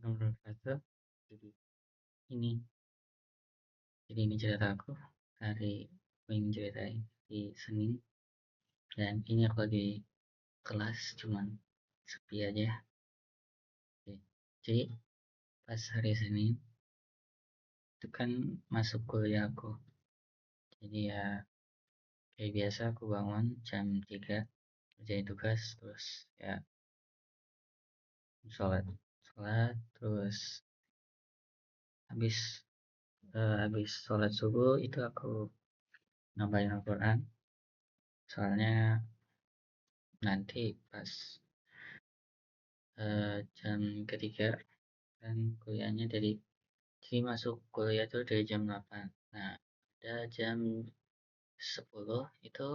warahmatullahi wabarakatuh. Jadi ini, jadi ini cerita aku hari aku ingin ceritain di Senin, dan ini aku lagi kelas cuman sepi aja. Oke. Jadi pas hari Senin itu kan masuk kuliah aku. Jadi ya kayak biasa aku bangun jam 3, kerjain tugas, terus ya sholat, terus habis habis sholat subuh itu aku ngapain Al-Quran. Soalnya nanti pas jam 3 kan kuliahnya jadi masuk kuliah tuh dari jam 8. Nah, ada jam 10 itu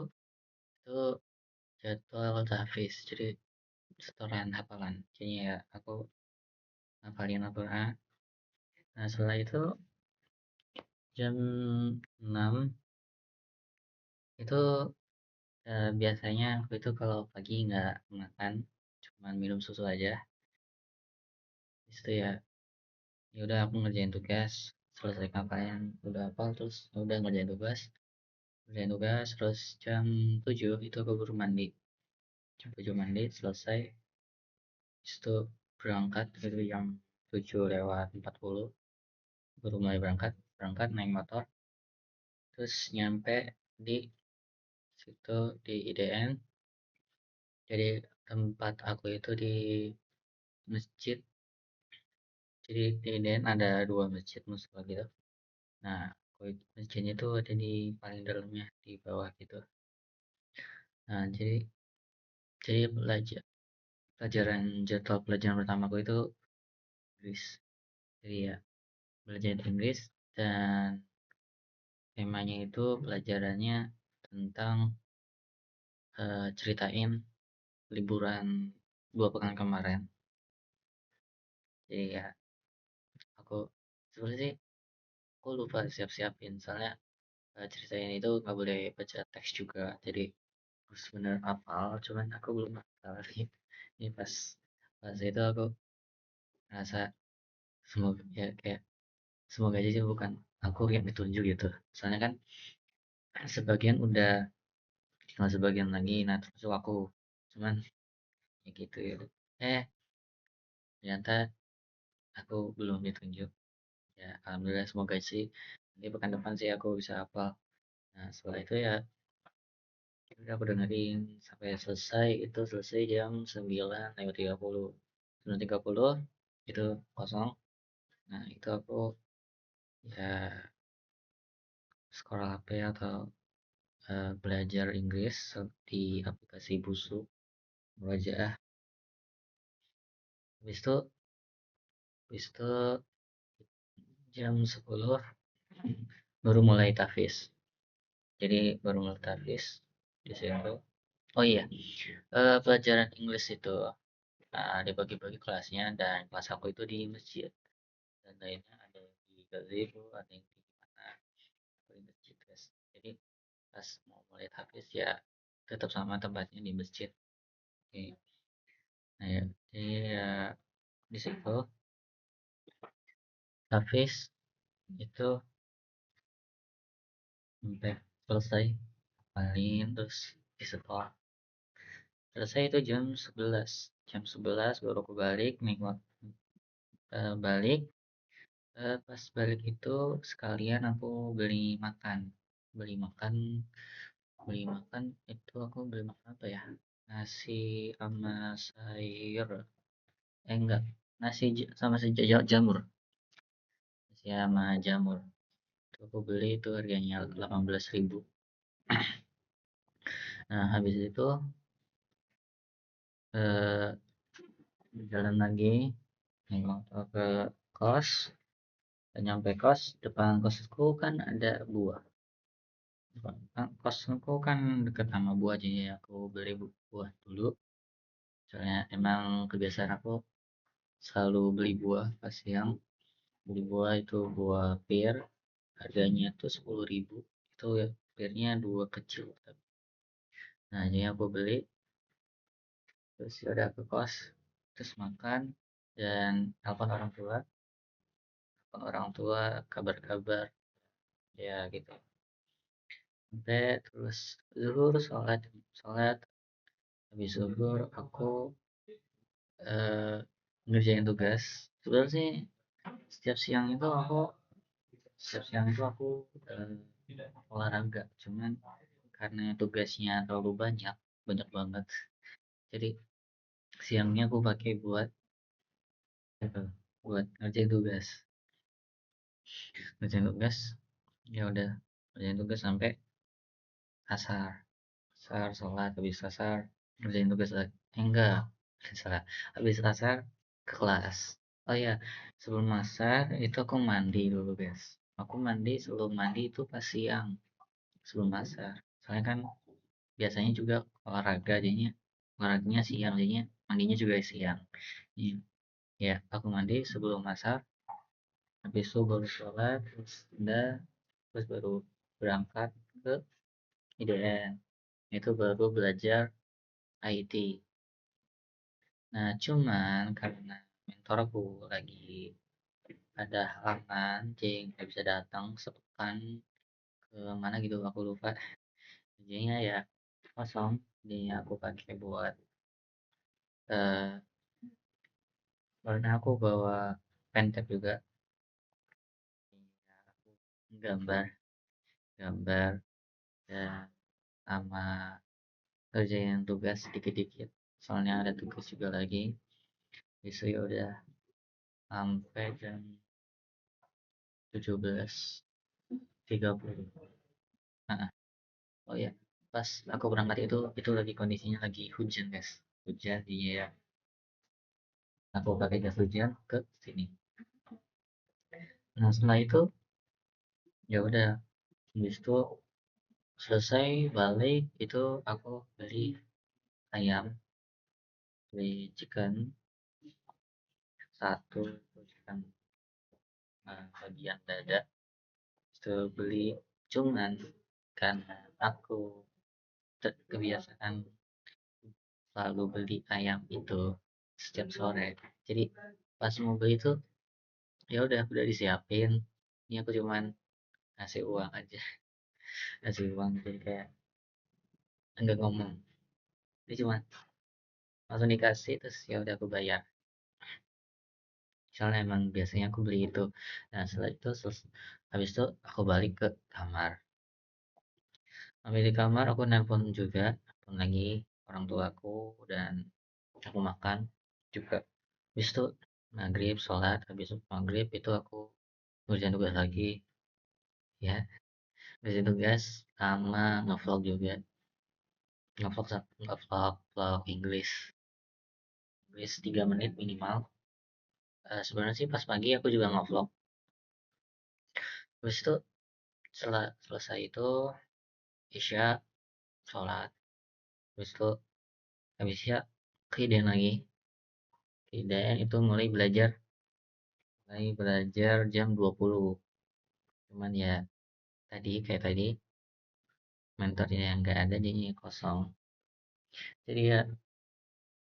jadwal tahfiz, jadi setoran hafalan. Jadi ya aku hafalin Al-Quran. Nah, setelah itu jam 6 itu biasanya aku itu kalau pagi nggak makan, cuman minum susu aja. Habis itu ya udah aku ngerjain tugas, selesai ngapain udah hafal, terus ya udah ngerjain tugas terus jam 7 itu aku baru mandi. Jam 7 mandi selesai, habis itu berangkat itu jam 7:40 baru mulai berangkat berangkat naik motor, terus nyampe di situ di IDN. Jadi tempat aku itu di masjid, jadi di IDN ada 2 masjid musola gitu. Nah, masjidnya itu ada di paling dalamnya di bawah gitu. Nah, jadi jadwal pelajaran pertamaku itu Inggris. Jadi ya belajar Inggris, dan temanya itu pelajarannya tentang ceritain liburan 2 pekan kemarin. Jadi ya aku sebenarnya sih aku lupa siapin, soalnya ceritain itu nggak boleh baca teks juga, jadi harus bener hafal, cuman aku belum hafal sih. Ini pas itu aku ngerasa semoga ya kayak semoga aja sih bukan aku yang ditunjuk gitu, soalnya kan sebagian udah, tinggal sebagian lagi, nah termasuk aku, cuman ya gitu ya. eh Ternyata aku belum ditunjuk. Ya alhamdulillah, semoga sih nanti pekan depan sih aku bisa hafal. Nah, setelah itu ya udah aku dengerin sampai selesai. Itu selesai jam 9:30. 9:30 itu kosong. Nah, itu aku ya scroll HP atau belajar Inggris di aplikasi Busu, Murojaah. Habis itu jam 10 baru mulai tahfiz. Jadi baru mulai tahfiz di situ. Oh iya, pelajaran Inggris itu dibagi-bagi kelasnya, dan kelas aku itu di masjid, dan lainnya ada yang di gazebo, ada yang di mana, aku di masjid guys. Jadi pas mau mulai tahfiz ya tetap sama tempatnya di masjid. Oke. Nah ya, jadi ya di situ tahfiz itu sampai selesai paling, terus di setor selesai itu jam 11 baru aku balik naik motor, balik. Pas balik itu sekalian aku beli makan beli makan itu aku beli makan apa ya, nasi sama sayur, enggak, sama jamur, nasi sama jamur. Itu aku beli, itu harganya 18.000. Nah, habis itu eh, jalan lagi naik motor ke kos. Dan nyampe kos, depan kosku kan ada buah. Kosku kan deket sama buah, jadi aku beli buah dulu. Soalnya emang kebiasaan aku selalu beli buah pas siang. Beli buah itu buah pir, harganya tuh 10.000. Itu ya pirnya dua kecil. Nah, jadi aku beli, terus ya udah ke kos, terus makan. dan telepon orang tua, kabar-kabar, ya gitu. Sampai terus zuhur, sholat, habis zuhur aku eh, ngerjain tugas. Sebenarnya sih setiap siang itu aku setiap siang itu aku olahraga, cuman karena tugasnya terlalu banyak, banyak banget. Jadi siangnya aku pakai buat apa, buat ngerjain tugas. Ngerjain tugas, ya udah ngerjain tugas sampai asar. Asar sholat, habis asar ngerjain tugas lagi. Enggak, salah. Habis asar ke kelas. Oh ya, sebelum asar itu aku mandi dulu guys. Aku mandi sebelum mandi itu pas siang, sebelum asar. Soalnya kan biasanya juga olahraga jadinya olahraganya siang jadinya mandinya juga siang. Iya. Ya, aku mandi sebelum asar, habis itu baru sholat, terus udah, terus baru berangkat ke IDN. Itu baru belajar IT. Nah, cuman karena mentor aku lagi ada halangan, jadi nggak bisa datang sepekan ke mana gitu, aku lupa. Jadinya ya kosong, jadi aku pakai buat eh karena aku bawa pentab juga. Ya, aku gambar, gambar dan sama kerjain tugas dikit-dikit. Soalnya ada tugas juga lagi. Besok ya udah sampai jam 17.30. Nah, oh ya, pas aku berangkat itu lagi kondisinya lagi hujan guys, hujan ya. Aku pakai jas hujan ke sini. Nah setelah itu ya udah, habis itu selesai balik itu aku beli ayam, beli chicken satu, chicken bagian dada itu beli. Cuman karena aku kebiasaan selalu beli ayam itu setiap sore, jadi pas mau beli itu ya udah disiapin, ini aku cuman ngasih uang aja, ngasih uang jadi kayak enggak ngomong, ini cuma langsung dikasih terus ya udah aku bayar, soalnya emang biasanya aku beli itu. Nah setelah itu habis itu aku balik ke kamar. Habis di kamar aku nelpon juga, nelpon lagi orang tuaku, dan aku makan juga. Habis itu maghrib sholat, habis maghrib itu aku ngerjain tugas lagi, ya ngerjain tugas sama ngevlog juga, ngevlog Inggris, 3 menit minimal. Sebenarnya sih pas pagi aku juga ngevlog. Habis itu setelah selesai itu Isya sholat, habis itu habis Isya kiden lagi, kiden itu mulai belajar jam 20. Cuman ya kayak tadi mentornya yang nggak ada jadi kosong, jadi ya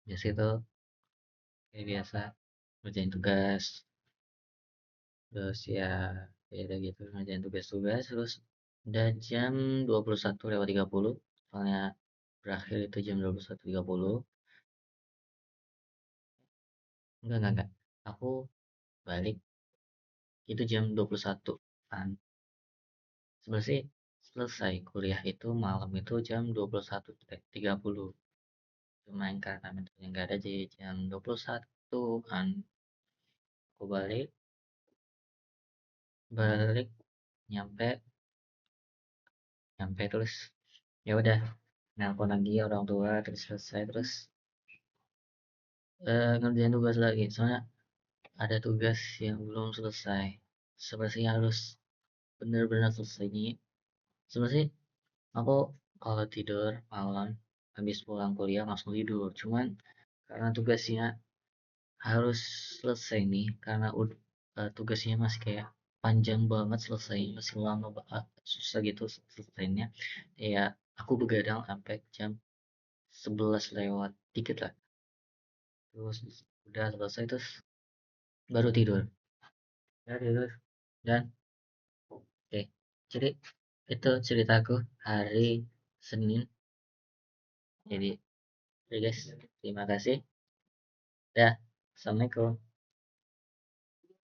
biasa itu kayak biasa ngerjain tugas. Terus ya udah gitu ngerjain tugas-tugas, terus udah jam 21.30, soalnya berakhir itu jam 21.30. Enggak, aku balik itu jam 21 kan. Sebenarnya sih selesai kuliah itu malam itu jam 21.30, cuman karena mentornya nggak ada jadi jam 21 kan. Aku balik balik nyampe nyampe terus ya udah nelpon lagi orang tua, terus selesai, terus ngerjain tugas lagi, soalnya ada tugas yang belum selesai, sebenarnya harus benar-benar selesai ini. Sebenarnya aku kalau tidur malam habis pulang kuliah langsung tidur, cuman karena tugasnya harus selesai nih, karena tugasnya masih kayak panjang banget selesai, masih lama banget, susah gitu selesainya. Ya aku begadang sampai jam 11 lewat dikit lah, terus udah selesai, terus baru tidur. Ya tidur. Dan oke. Jadi itu ceritaku hari Senin. Jadi, oke guys, terima kasih. Ya, assalamualaikum.